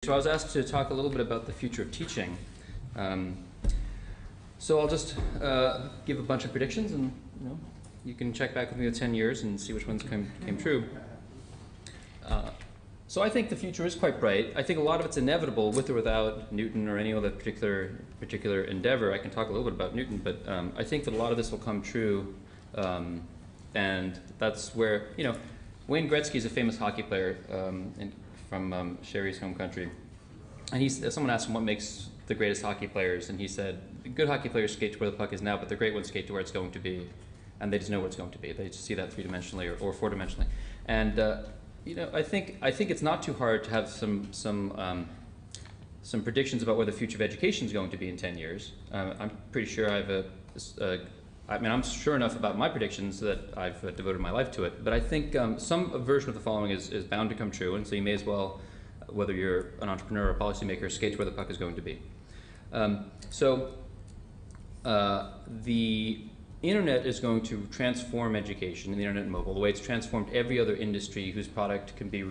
So I was asked to talk a little bit about the future of teaching. So I'll just give a bunch of predictions, and you can check back with me in 10 years and see which ones came true. So I think the future is quite bright. I think a lot of it's inevitable, with or without Newton or any other particular endeavor. I can talk a little bit about Newton, but I think that a lot of this will come true, and that's where, Wayne Gretzky is a famous hockey player from Sherry's home country, and someone asked him what makes the greatest hockey players, and he said, good hockey players skate to where the puck is now, but the great ones skate to where it's going to be, and they just know where it's going to be. They just see that three-dimensionally or four-dimensionally. And I think it's not too hard to have some predictions about where the future of education is going to be in 10 years. I'm pretty sure I'm sure enough about my predictions that I've devoted my life to it. But I think some version of the following is bound to come true, and so you may as well, whether you're an entrepreneur or a policymaker, skate to where the puck is going to be. The internet is going to transform education, and the internet and mobile, the way it's transformed every other industry whose product can be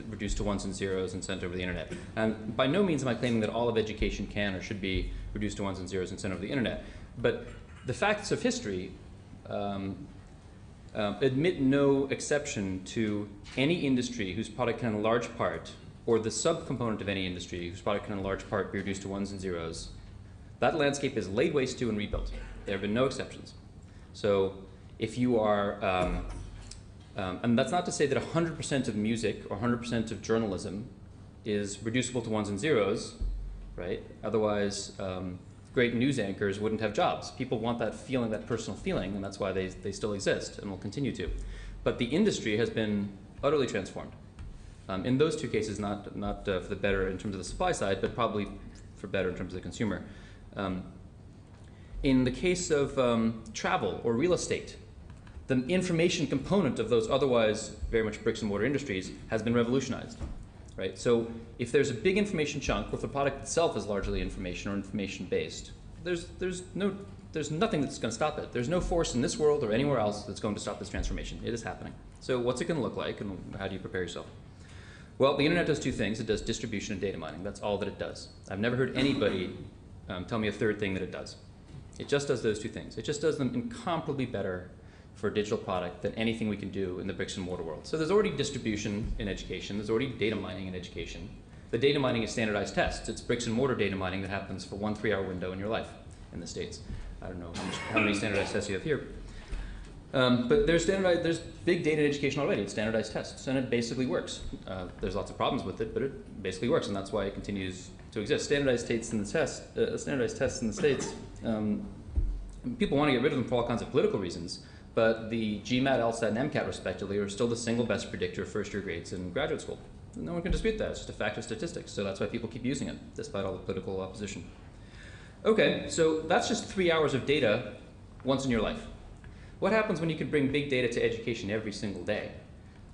reduced to ones and zeros and sent over the internet. And by no means am I claiming that all of education can or should be reduced to ones and zeros and sent over the internet. But the facts of history admit no exception to any industry whose product can in large part, or the subcomponent of any industry whose product can in large part be reduced to ones and zeros. That landscape is laid waste to and rebuilt. There have been no exceptions. So if you are, and that's not to say that 100% of music or 100% of journalism is reducible to ones and zeros, right? Otherwise, great news anchors wouldn't have jobs. People want that feeling, that personal feeling, and that's why they still exist and will continue to. But the industry has been utterly transformed. In those two cases, not for the better in terms of the supply side, but probably for better in terms of the consumer. In the case of travel or real estate, the information component of those otherwise very much bricks and mortar industries has been revolutionized, right? So if there's a big information chunk, or if the product itself is largely information or information based, there's nothing that's going to stop it. There's no force in this world or anywhere else that's going to stop this transformation. It is happening. So what's it going to look like, and how do you prepare yourself? Well, the internet does two things. It does distribution and data mining. That's all that it does. I've never heard anybody tell me a third thing that it does. It just does those two things. It just does them incomparably better for a digital product than anything we can do in the bricks and mortar world. So there's already distribution in education. There's already data mining in education. The data mining is standardized tests. It's bricks and mortar data mining that happens for 1 3-hour window in your life in the States. I don't know how many standardized tests you have here. But there's big data in education already. It's standardized tests, and it basically works. There's lots of problems with it, but it basically works, and that's why it continues to exist. Standardized tests in the States, people want to get rid of them for all kinds of political reasons, but the GMAT, LSAT, and MCAT, respectively, are still the single best predictor of first-year grades in graduate school. No one can dispute that. It's just a fact of statistics, so that's why people keep using it, despite all the political opposition. Okay, so that's just 3 hours of data once in your life. What happens when you can bring big data to education every single day?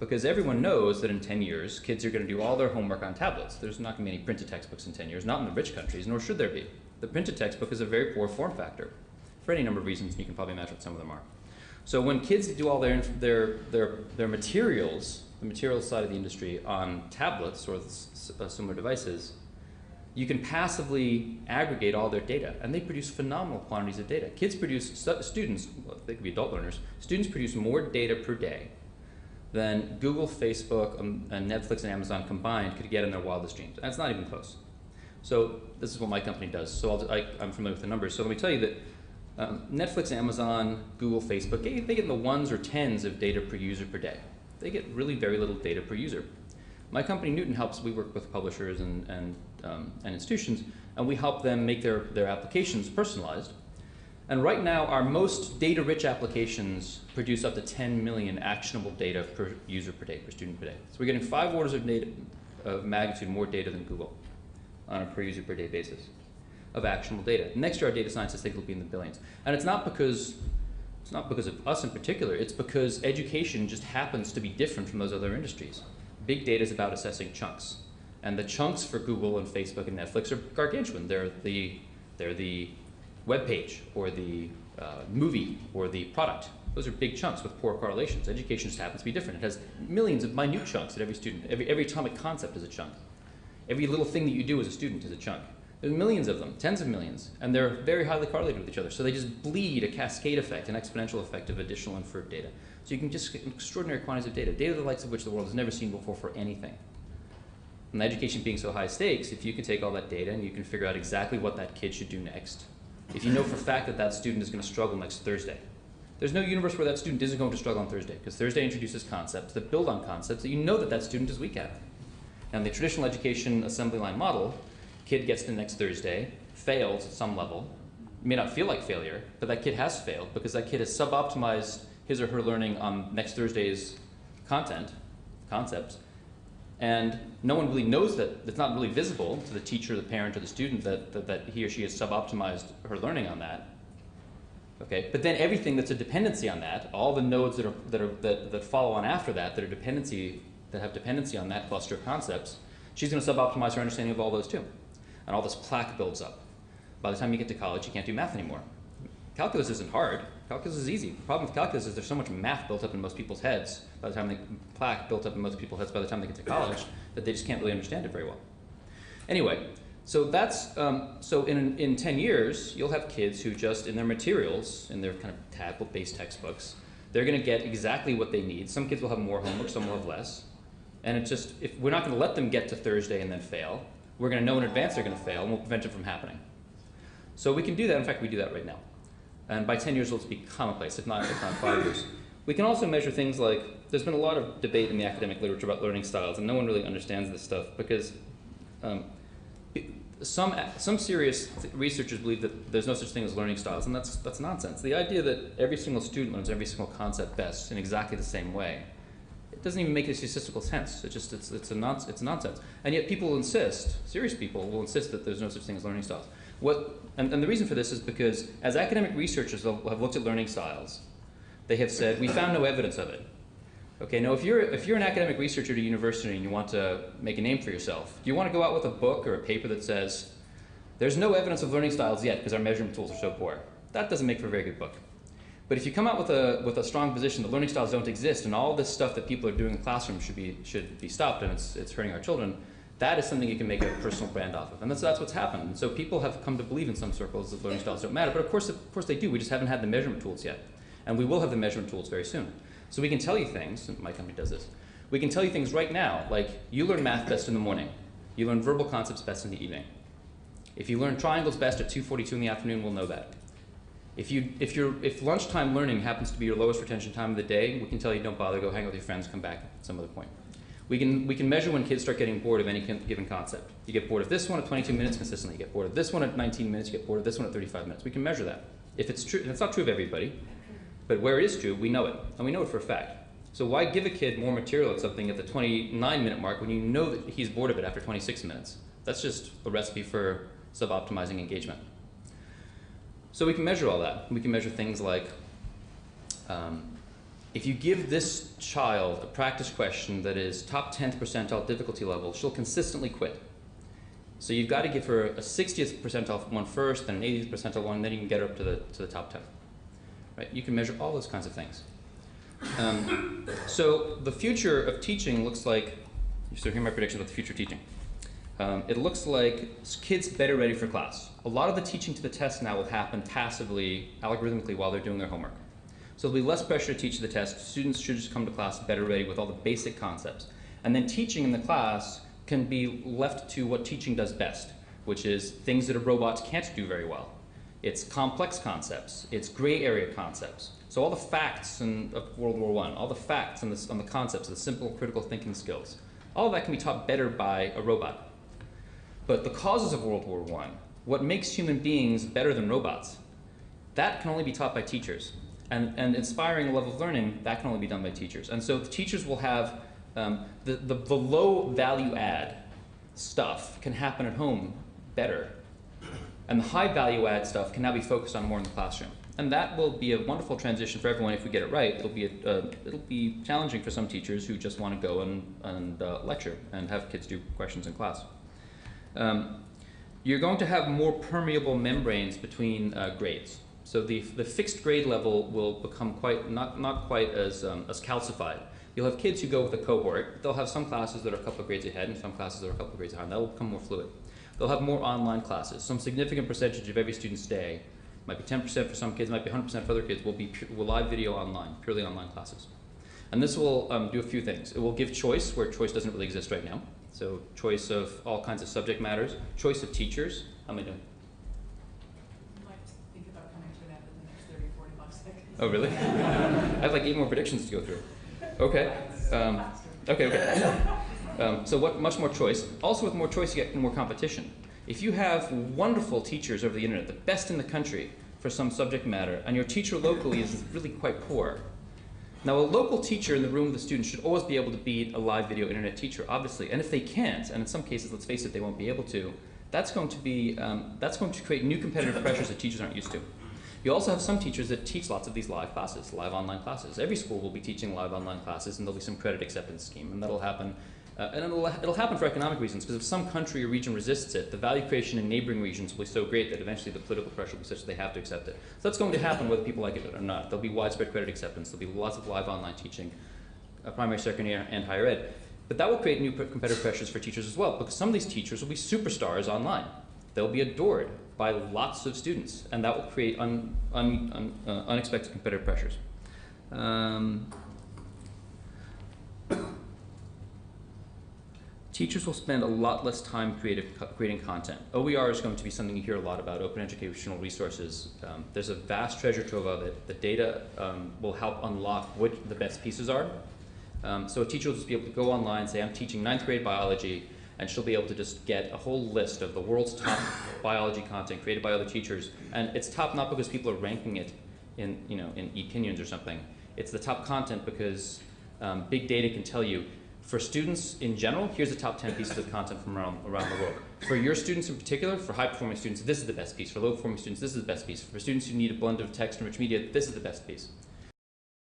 Because everyone knows that in 10 years, kids are going to do all their homework on tablets. There's not going to be any printed textbooks in 10 years, not in the rich countries, nor should there be. The printed textbook is a very poor form factor for any number of reasons, and you can probably imagine what some of them are. So when kids do all their materials, the materials side of the industry, on tablets or similar devices, you can passively aggregate all their data, and they produce phenomenal quantities of data. Kids produce, students, well, they could be adult learners, students produce more data per day than Google, Facebook, and Netflix and Amazon combined could get in their wildest dreams. And it's not even close. So this is what my company does. So I'm familiar with the numbers. So let me tell you that Netflix, Amazon, Google, Facebook, they get in the ones or tens of data per user per day. They get really very little data per user. My company, Newton, we work with publishers and institutions, and we help them make their applications personalized. And right now, our most data-rich applications produce up to 10 million actionable data per user per day, per student per day. So we're getting 5 orders of magnitude more data than Google on a per user per day basis of actionable data. Next year, our data scientists think it'll be in the billions. And it's not because of us in particular. It's because education just happens to be different from those other industries. Big data is about assessing chunks. And the chunks for Google and Facebook and Netflix are gargantuan. They're the web page or the movie or the product. Those are big chunks with poor correlations. Education just happens to be different. It has millions of minute chunks at every student. Every atomic concept is a chunk. Every little thing that you do as a student is a chunk. There's millions of them, tens of millions, and they're very highly correlated with each other. So they just bleed a cascade effect, an exponential effect of additional inferred data. So you can just get extraordinary quantities of data the likes of which the world has never seen before for anything. And education being so high stakes, if you can take all that data and you can figure out exactly what that kid should do next, if you know for a fact that that student is going to struggle next Thursday, there's no universe where that student isn't going to struggle on Thursday, because Thursday introduces concepts that build on concepts that you know that that student is weak at. Now, in the traditional education assembly line model, kid gets to next Thursday, fails at some level. It may not feel like failure, but that kid has failed because that kid has suboptimized his or her learning on next Thursday's concepts, and no one really knows that. It's not really visible to the teacher, the parent, or the student that he or she has suboptimized her learning on that. Okay, but then everything that's a dependency on that, all the nodes that follow on after that, that have dependency on that cluster of concepts, she's going to suboptimize her understanding of all those too, and all this plaque builds up. By the time you get to college, you can't do math anymore. Calculus isn't hard. Calculus is easy. The problem with calculus is there's so much math built up in most people's heads by the time plaque built up in most people's heads by the time they get to college that they just can't really understand it very well. Anyway, so that's so in 10 years you'll have kids who just in their materials, in their kind of tablet-based textbooks, they're going to get exactly what they need. Some kids will have more homework, some will have less, and it's just if we're not going to let them get to Thursday and then fail, we're going to know in advance they're going to fail and we'll prevent it from happening. So we can do that. In fact, we do that right now. And by 10 years, it'll be commonplace, if not 5 years. We can also measure things like, there's been a lot of debate in the academic literature about learning styles, and no one really understands this stuff because some serious researchers believe that there's no such thing as learning styles, and that's nonsense. The idea that every single student learns every single concept best in exactly the same way, it doesn't even make any statistical sense. It's nonsense. And yet people insist, serious people will insist that there's no such thing as learning styles. And the reason for this is because as academic researchers have looked at learning styles, they have said, we found no evidence of it. Okay, now if you're an academic researcher at a university and you want to make a name for yourself, do you want to go out with a book or a paper that says, there's no evidence of learning styles yet because our measurement tools are so poor? That doesn't make for a very good book. But if you come out with a strong position that learning styles don't exist and all this stuff that people are doing in classrooms should be stopped and it's hurting our children, that is something you can make a personal brand off of. And that's what's happened. And so people have come to believe in some circles that learning styles don't matter. But of course they do. We just haven't had the measurement tools yet. And we will have the measurement tools very soon. So we can tell you things, and my company does this, we can tell you things right now, like you learn math best in the morning. You learn verbal concepts best in the evening. If you learn triangles best at 2:42 in the afternoon, we'll know that. If lunchtime learning happens to be your lowest retention time of the day, we can tell you don't bother, go hang out with your friends, come back at some other point. We can measure when kids start getting bored of any given concept. You get bored of this one at 22 minutes consistently. You get bored of this one at 19 minutes. You get bored of this one at 35 minutes. We can measure that. If it's true, and it's not true of everybody, but where it is true, we know it. And we know it for a fact. So why give a kid more material at something at the 29-minute mark when you know that he's bored of it after 26 minutes? That's just a recipe for sub-optimizing engagement. So we can measure all that. We can measure things like, if you give this child a practice question that is top 10th percentile difficulty level, she'll consistently quit. So you've got to give her a 60th percentile one first, then an 80th percentile one, then you can get her up to the top 10. Right? You can measure all those kinds of things. So the future of teaching looks like, so here are my predictions about the future of teaching. It looks like kids better ready for class. A lot of the teaching to the test now will happen passively, algorithmically, while they're doing their homework. So there'll be less pressure to teach the test. Students should just come to class better ready with all the basic concepts. And then teaching in the class can be left to what teaching does best, which is things that a robot can't do very well. It's complex concepts. It's gray area concepts. So all the facts of World War I, all the facts on the concepts, the simple critical thinking skills, all of that can be taught better by a robot. But the causes of World War I, what makes human beings better than robots, that can only be taught by teachers. And inspiring a level of learning, that can only be done by teachers. And so the teachers will have the low value add stuff can happen at home better. And the high value add stuff can now be focused on more in the classroom. And that will be a wonderful transition for everyone if we get it right. It'll be challenging for some teachers who just want to go and lecture and have kids do questions in class. You're going to have more permeable membranes between grades. So the fixed grade level will become not quite as calcified. You'll have kids who go with a cohort. They'll have some classes that are a couple of grades ahead and some classes that are a couple of grades behind. That will become more fluid. They'll have more online classes. Some significant percentage of every student's day, might be 10% for some kids, might be 100% for other kids, will live video online, purely online classes. And this will do a few things. It will give choice where choice doesn't really exist right now. So choice of all kinds of subject matters, choice of teachers. How am I doing? You might think about coming to that in the next 30, 45 seconds. Oh, really? I have like 8 more predictions to go through. Okay. So much more choice. Also with more choice, you get more competition. If you have wonderful teachers over the internet, the best in the country for some subject matter, and your teacher locally is really quite poor, now a local teacher in the room with the student should always be able to beat a live video internet teacher, obviously. And if they can't, and in some cases, let's face it, they won't be able to, that's going to create new competitive pressures that teachers aren't used to. You also have some teachers that teach lots of these live classes, live online classes. Every school will be teaching live online classes, and there'll be some credit acceptance scheme, and that'll happen. And it'll happen for economic reasons, because if some country or region resists it, the value creation in neighboring regions will be so great that eventually the political pressure will be such that they have to accept it. So that's going to happen whether people like it or not. There'll be widespread credit acceptance. There'll be lots of live online teaching, primary, secondary, and higher ed. But that will create new competitive pressures for teachers as well, because some of these teachers will be superstars online. They'll be adored by lots of students, and that will create unexpected competitive pressures. Teachers will spend a lot less time creating content. OER is going to be something you hear a lot about, open educational resources. There's a vast treasure trove of it. The data will help unlock what the best pieces are. So a teacher will just be able to go online and say, I'm teaching 9th grade biology, and she'll be able to just get a whole list of the world's top biology content created by other teachers. And it's top not because people are ranking it in opinions or something. It's the top content because big data can tell you, for students in general, here's the top 10 pieces of content from around the world. For your students in particular, for high-performing students, this is the best piece. For low-performing students, this is the best piece. For students who need a blend of text and rich media, this is the best piece.